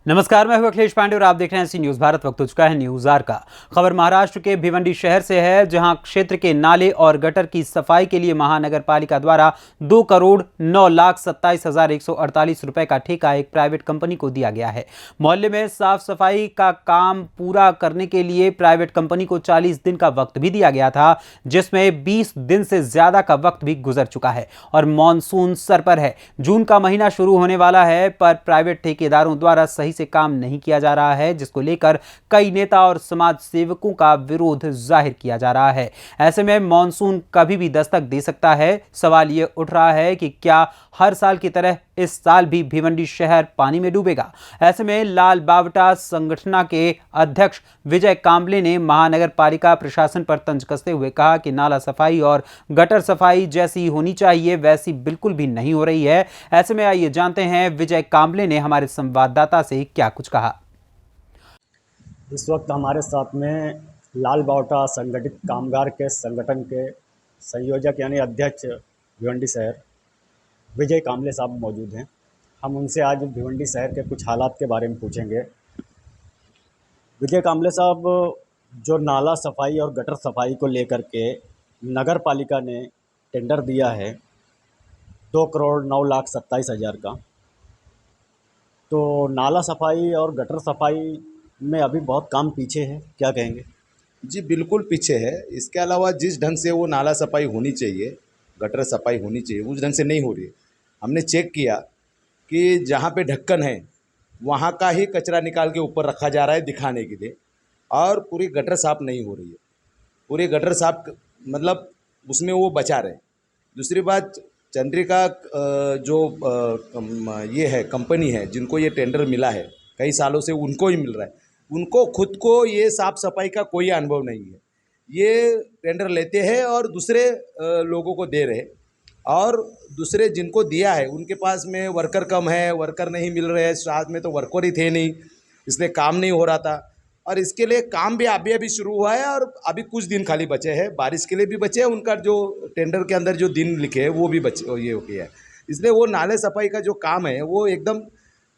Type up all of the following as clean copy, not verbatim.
नमस्कार, मैं हूं अखिलेश पांडे और आप देख रहे हैं सी न्यूज भारत। वक्त हो चुका है न्यूज आर का। खबर महाराष्ट्र के भिवंडी शहर से है, जहां क्षेत्र के नाले और गटर की सफाई के लिए महानगर पालिका द्वारा 2,09,27,148 रुपए का ठेका एक प्राइवेट कंपनी को दिया गया है। मोहल्ले में साफ सफाई का काम पूरा करने के लिए प्राइवेट कंपनी को 40 दिन का वक्त भी दिया गया था, जिसमें 20 दिन से ज्यादा का वक्त भी गुजर चुका है और मानसून सर पर है। जून का महीना शुरू होने वाला है, पर प्राइवेट ठेकेदारों द्वारा सही से काम नहीं किया जा रहा है, जिसको लेकर कई नेता और समाज सेवकों का विरोध जाहिर किया जा रहा है। ऐसे में मानसून कभी भी दस्तक दे सकता है। सवाल यह उठ रहा है कि क्या हर साल की तरह इस साल भी भिवंडी शहर पानी में डूबेगा। ऐसे में लाल बावटा संगठन के अध्यक्ष विजय कांबले ने महानगर पालिका प्रशासन पर तंज कसते हुए कहा कि नाला सफाई और गटर सफाई जैसी होनी चाहिए वैसी बिल्कुल भी नहीं हो रही है। ऐसे में आइए जानते हैं विजय कांबले ने हमारे संवाददाता से क्या कुछ कहा। इस वक्त हमारे साथ में लाल बावटा संगठित कामगार के संगठन के संयोजक यानी अध्यक्ष भिवंडी शहर विजय कांबले साहब मौजूद हैं। हम उनसे आज भिवंडी शहर के कुछ हालात के बारे में पूछेंगे। विजय कांबले साहब, जो नाला सफाई और गटर सफाई को लेकर के नगर पालिका ने टेंडर दिया है 2,09,27,000 का, तो नाला सफाई और गटर सफाई में अभी बहुत काम पीछे है, क्या कहेंगे? जी बिल्कुल पीछे है। इसके अलावा जिस ढंग से वो नाला सफाई होनी चाहिए, गटर सफाई होनी चाहिए, उस ढंग से नहीं हो रही है। हमने चेक किया कि जहाँ पे ढक्कन है वहाँ का ही कचरा निकाल के ऊपर रखा जा रहा है दिखाने के लिए, और पूरी गटर साफ नहीं हो रही है। पूरी गटर साफ मतलब उसमें वो बचा रहे। दूसरी बात, चंद्रिका ये है कंपनी है जिनको ये टेंडर मिला है, कई सालों से उनको ही मिल रहा है। उनको खुद को ये साफ़ सफाई का कोई अनुभव नहीं है। ये टेंडर लेते हैं और दूसरे लोगों को दे रहे, और दूसरे जिनको दिया है उनके पास में वर्कर कम है, वर्कर नहीं मिल रहे हैं। साथ में तो वर्कर ही थे नहीं, इसलिए काम नहीं हो रहा था। और इसके लिए काम भी अभी शुरू हुआ है और अभी कुछ दिन खाली बचे हैं, बारिश के लिए भी बचे हैं। उनका जो टेंडर के अंदर जो दिन लिखे हैं वो भी बचे, ये हो गया है। इसलिए वो नाले सफाई का जो काम है वो एकदम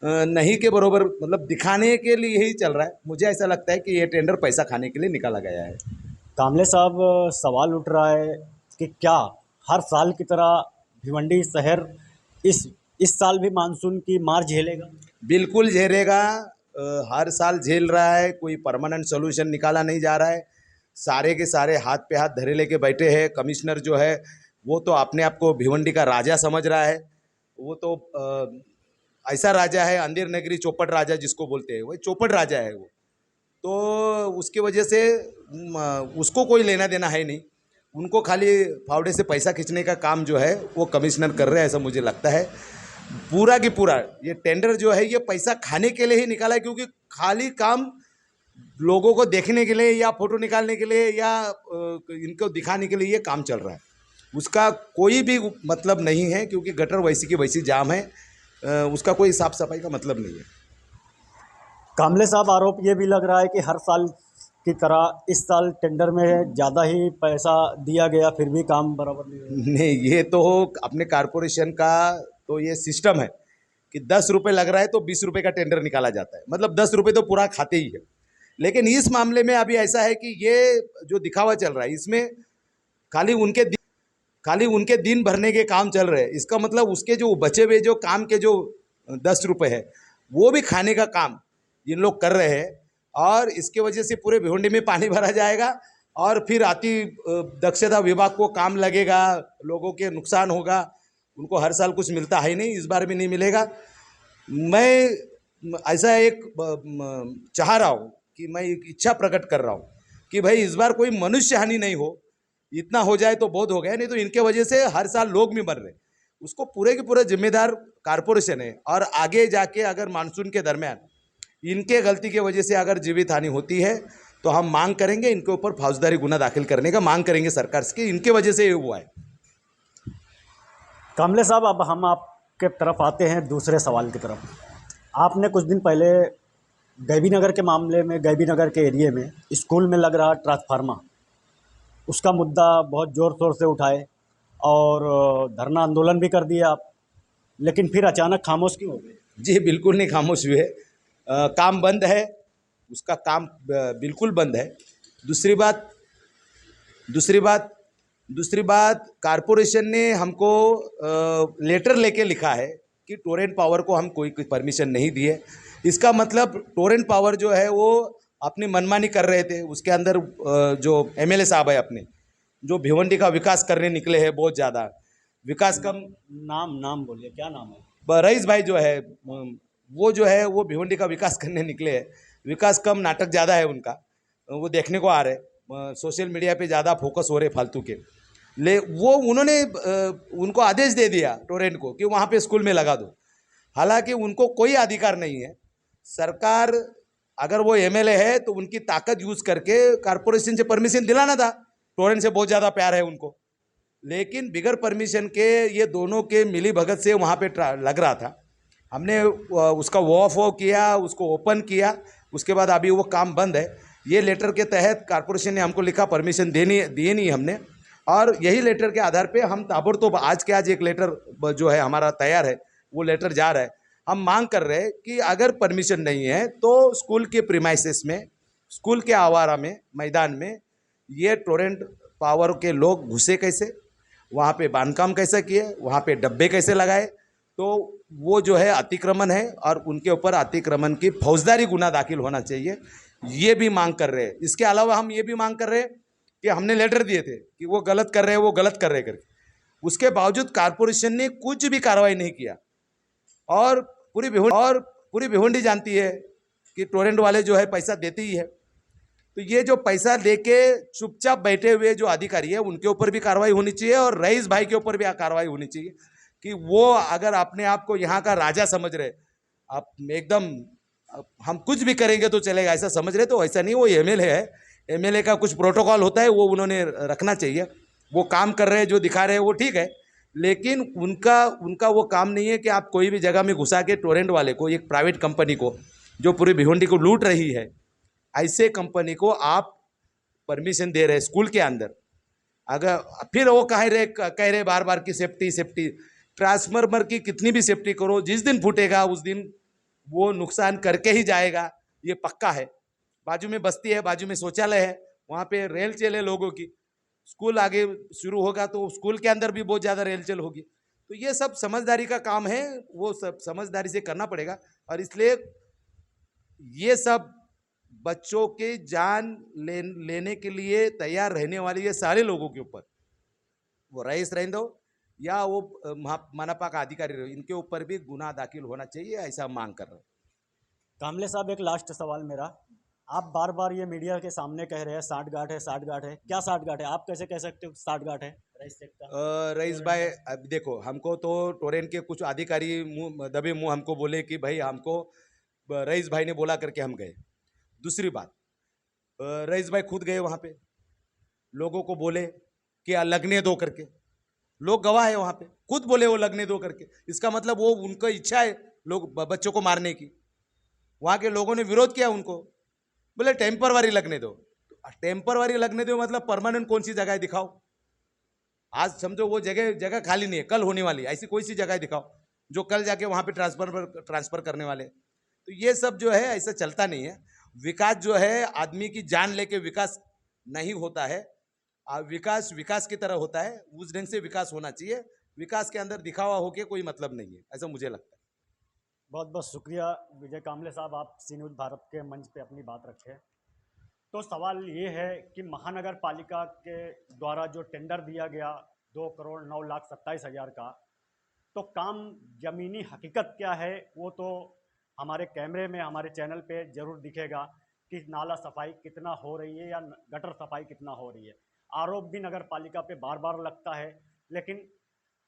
नहीं के बरोबर, मतलब दिखाने के लिए ही चल रहा है। मुझे ऐसा लगता है कि ये टेंडर पैसा खाने के लिए निकाला गया है। कांबले साहब, सवाल उठ रहा है कि क्या हर साल की तरह भिवंडी शहर इस साल भी मानसून की मार झेलेगा? बिल्कुल झेलेगा। हर साल झेल रहा है, कोई परमानेंट सोल्यूशन निकाला नहीं जा रहा है। सारे के सारे हाथ पे हाथ धरे लेके बैठे हैं। कमिश्नर जो है वो तो अपने आप को भिवंडी का राजा समझ रहा है। वो तो ऐसा राजा है, अंधेर नगरी चौपट राजा जिसको बोलते हैं, वही चौपट राजा है वो। तो उसकी वजह से उसको कोई लेना देना है नहीं। उनको खाली फावड़े से पैसा खींचने का काम जो है वो कमिश्नर कर रहे हैं, ऐसा मुझे लगता है। पूरा की पूरा ये टेंडर जो है ये पैसा खाने के लिए ही निकाला है, क्योंकि खाली काम लोगों को देखने के लिए या फोटो निकालने के लिए या इनको दिखाने के लिए ये काम चल रहा है। उसका कोई भी मतलब नहीं है, क्योंकि गटर वैसी की वैसी जाम है। उसका कोई साफ सफाई का मतलब नहीं है। कांबले साहब, आरोप ये भी लग रहा है कि हर साल की तरह इस साल टेंडर में ज़्यादा ही पैसा दिया गया, फिर भी काम बराबर नहीं हुआ। नहीं, ये तो अपने कारपोरेशन का तो ये सिस्टम है कि 10 रुपये लग रहा है तो 20 रुपये का टेंडर निकाला जाता है, मतलब 10 रुपये तो पूरा खाते ही है। लेकिन इस मामले में अभी ऐसा है कि ये जो दिखावा चल रहा है इसमें खाली उनके दिन भरने के काम चल रहे हैं। इसका मतलब उसके जो बचे हुए जो काम के जो 10 रुपये है वो भी खाने का काम ये लोग कर रहे हैं, और इसके वजह से पूरे भिवंडी में पानी भरा जाएगा और फिर अति दक्षता विभाग को काम लगेगा, लोगों के नुकसान होगा। उनको हर साल कुछ मिलता है नहीं, इस बार भी नहीं मिलेगा। मैं ऐसा एक चाह रहा हूँ कि मैं एक इच्छा प्रकट कर रहा हूँ कि भाई इस बार कोई मनुष्य हानि नहीं हो। इतना हो जाए तो बहुत हो गया, नहीं तो इनके वजह से हर साल लोग भी मर रहे। उसको पूरे के पूरे जिम्मेदार कारपोरेशन है, और आगे जाके अगर मानसून के दरमियान इनके गलती की वजह से अगर जीवित हानि होती है तो हम मांग करेंगे, इनके ऊपर फौजदारी गुना दाखिल करने का मांग करेंगे सरकार से, इनके वजह से ये हुआ है। कांबले साहब, अब हम आपके तरफ आते हैं दूसरे सवाल की तरफ। आपने कुछ दिन पहले गैबी नगर के मामले में, गैबी नगर के एरिए में स्कूल में लग रहा ट्रांसफार्मर, उसका मुद्दा बहुत ज़ोर शोर से उठाए और धरना आंदोलन भी कर दिया आप, लेकिन फिर अचानक खामोश क्यों हो गए? जी बिल्कुल नहीं खामोश हुए। काम बंद है, उसका काम बिल्कुल बंद है। दूसरी बात दूसरी बात दूसरी बात कारपोरेशन ने हमको लेटर लेके लिखा है कि टोरेंट पावर को हम कोई परमिशन नहीं दिए। इसका मतलब टोरेंट पावर जो है वो अपनी मनमानी कर रहे थे। उसके अंदर जो एमएलए साहब है अपने, जो भिवंडी का विकास करने निकले हैं, बहुत ज़्यादा विकास कम। नाम नाम बोलिए, क्या नाम है? रईस भाई जो है वो जो है वो भिवंडी का विकास करने निकले हैं। विकास कम नाटक ज़्यादा है उनका, वो देखने को आ रहे। सोशल मीडिया पे ज़्यादा फोकस हो रहे फालतू के। वो उन्होंने उनको आदेश दे दिया टोरेंट को कि वहाँ पे स्कूल में लगा दो। हालांकि उनको कोई अधिकार नहीं है। सरकार अगर वो एमएलए है तो उनकी ताकत यूज करके कारपोरेशन से परमिशन दिलाना था। टोरेंट से बहुत ज़्यादा प्यार है उनको, लेकिन बिगर परमिशन के ये दोनों के मिली भगत से वहाँ पे लग रहा था। हमने उसका ऑफ किया, उसको ओपन किया, उसके बाद अभी वो काम बंद है। ये लेटर के तहत कारपोरेशन ने हमको लिखा परमिशन दिए नहीं हमने, और यही लेटर के आधार पे हम ताबड़तोब आज के आज एक लेटर जो है हमारा तैयार है, वो लेटर जा रहा है। हम मांग कर रहे हैं कि अगर परमिशन नहीं है तो स्कूल के प्रीमाइसेस में, स्कूल के आवारा में, मैदान में ये टोरेंट पावर के लोग घुसे कैसे, वहाँ पे बांधकाम कैसे किए, वहाँ पे डब्बे कैसे लगाए, तो वो जो है अतिक्रमण है और उनके ऊपर अतिक्रमण की फौजदारी गुना दाखिल होना चाहिए, ये भी मांग कर रहे हैं। इसके अलावा हम ये भी मांग कर रहे हैं कि हमने लेटर दिए थे कि वो गलत कर रहे हैं, वो गलत कर रहे करके, उसके बावजूद कारपोरेशन ने कुछ भी कार्रवाई नहीं किया। और पूरी भिवंडी जानती है कि टोरेंट वाले जो है पैसा देते ही है। तो ये जो पैसा लेके चुपचाप बैठे हुए जो अधिकारी है उनके ऊपर भी कार्रवाई होनी चाहिए, और रईस भाई के ऊपर भी कार्रवाई होनी चाहिए कि वो अगर अपने आप को यहाँ का राजा समझ रहे, आप एकदम हम कुछ भी करेंगे तो चलेगा ऐसा समझ रहे, तो ऐसा नहीं। वो एमएलए है, एमएलए का कुछ प्रोटोकॉल होता है, वो उन्होंने रखना चाहिए। वो काम कर रहे हैं, जो दिखा रहे हैं वो ठीक है, लेकिन उनका वो काम नहीं है कि आप कोई भी जगह में घुसा के टोरेंट वाले को, एक प्राइवेट कंपनी को जो पूरी भिवंडी को लूट रही है, ऐसे कंपनी को आप परमिशन दे रहे स्कूल के अंदर। अगर फिर वो कह रहे बार बार की सेफ्टी, ट्रांसफार्मर की कितनी भी सेफ्टी करो, जिस दिन फूटेगा उस दिन वो नुकसान करके ही जाएगा, ये पक्का है। बाजू में बस्ती है, बाजू में शौचालय है, वहाँ पे रेल चल है लोगों की। स्कूल आगे शुरू होगा तो स्कूल के अंदर भी बहुत ज़्यादा रेल चल होगी। तो ये सब समझदारी का काम है, वो सब समझदारी से करना पड़ेगा। और इसलिए ये सब बच्चों के जान लेने के लिए तैयार रहने वाले ये सारे लोगों के ऊपर, वो रईस रहने दो या वो मनपा का अधिकारी रहो, इनके ऊपर भी गुनाह दाखिल होना चाहिए, ऐसा मांग कर रहे हैं। कामले साहब, एक लास्ट सवाल मेरा, आप बार बार ये मीडिया के सामने कह रहे हैं साठगांठ है, साठगांठ है, क्या साठगांठ है? आप कैसे कह सकते हो साठगांठ है रईस भाई? अब देखो, हमको तो टोरेंट के कुछ अधिकारी दबे मुंह हमको बोले कि भाई हमको रईस भाई ने बोला करके हम गए। दूसरी बात, रईस भाई खुद गए वहाँ पे, लोगों को बोले कि लगने दो करके, लोग गवाह है वहाँ पे, खुद बोले वो लगने दो करके। इसका मतलब वो उनका इच्छा है लोग बच्चों को मारने की। वहाँ के लोगों ने विरोध किया उनको, बोले टेम्परवारी लगने दो। टेम्परवारी लगने दो मतलब परमानेंट कौन सी जगह दिखाओ। आज समझो वो जगह खाली नहीं है, कल होने वाली, ऐसी कोई सी जगह दिखाओ जो कल जाके वहाँ पे ट्रांसफर करने वाले। तो ये सब जो है ऐसा चलता नहीं है। विकास जो है आदमी की जान लेके विकास नहीं होता है। विकास की तरह होता है, उस ढंग से विकास होना चाहिए। विकास के अंदर दिखावा होके कोई मतलब नहीं है, ऐसा मुझे लगता है। बहुत बहुत शुक्रिया विजय कामले साहब, आप सी न्यूज़ भारत के मंच पे अपनी बात रखें। तो सवाल ये है कि महानगर पालिका के द्वारा जो टेंडर दिया गया 2,09,27,000 का, तो काम ज़मीनी हकीकत क्या है वो तो हमारे कैमरे में, हमारे चैनल पे ज़रूर दिखेगा कि नाला सफाई कितना हो रही है या गटर सफाई कितना हो रही है। आरोप भी नगर पालिका पे बार बार लगता है, लेकिन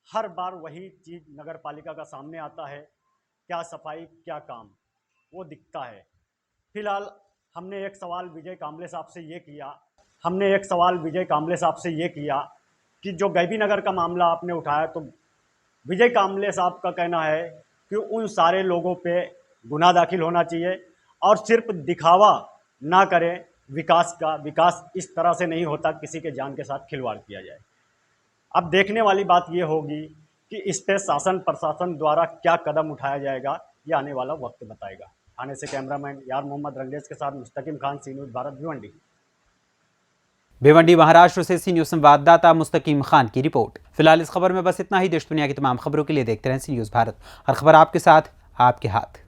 हर बार वही चीज़ नगर पालिका का सामने आता है, क्या सफाई क्या काम, वो दिखता है। फिलहाल हमने एक सवाल विजय कामले साहब से ये किया कि जो गैबी नगर का मामला आपने उठाया, तो विजय कामले साहब का कहना है कि उन सारे लोगों पे गुनाह दाखिल होना चाहिए और सिर्फ दिखावा ना करें विकास का। विकास इस तरह से नहीं होता, किसी के जान के साथ खिलवाड़ किया जाए। अब देखने वाली बात ये होगी कि इस पे शासन प्रशासन द्वारा क्या कदम उठाया जाएगा, ये आने वाला वक्त बताएगा। थाने से कैमरामैन यार मोहम्मद रंगेज के साथ मुस्तकीम खान, सी न्यूज़ भारत, भिवंडी। भिवंडी महाराष्ट्र से सी न्यूज़ संवाददाता मुस्तकीम खान की रिपोर्ट। फिलहाल इस खबर में बस इतना ही। देश दुनिया की तमाम खबरों के लिए देखते रहें सी न्यूज़ भारत। हर खबर आपके साथ, आपके हाथ।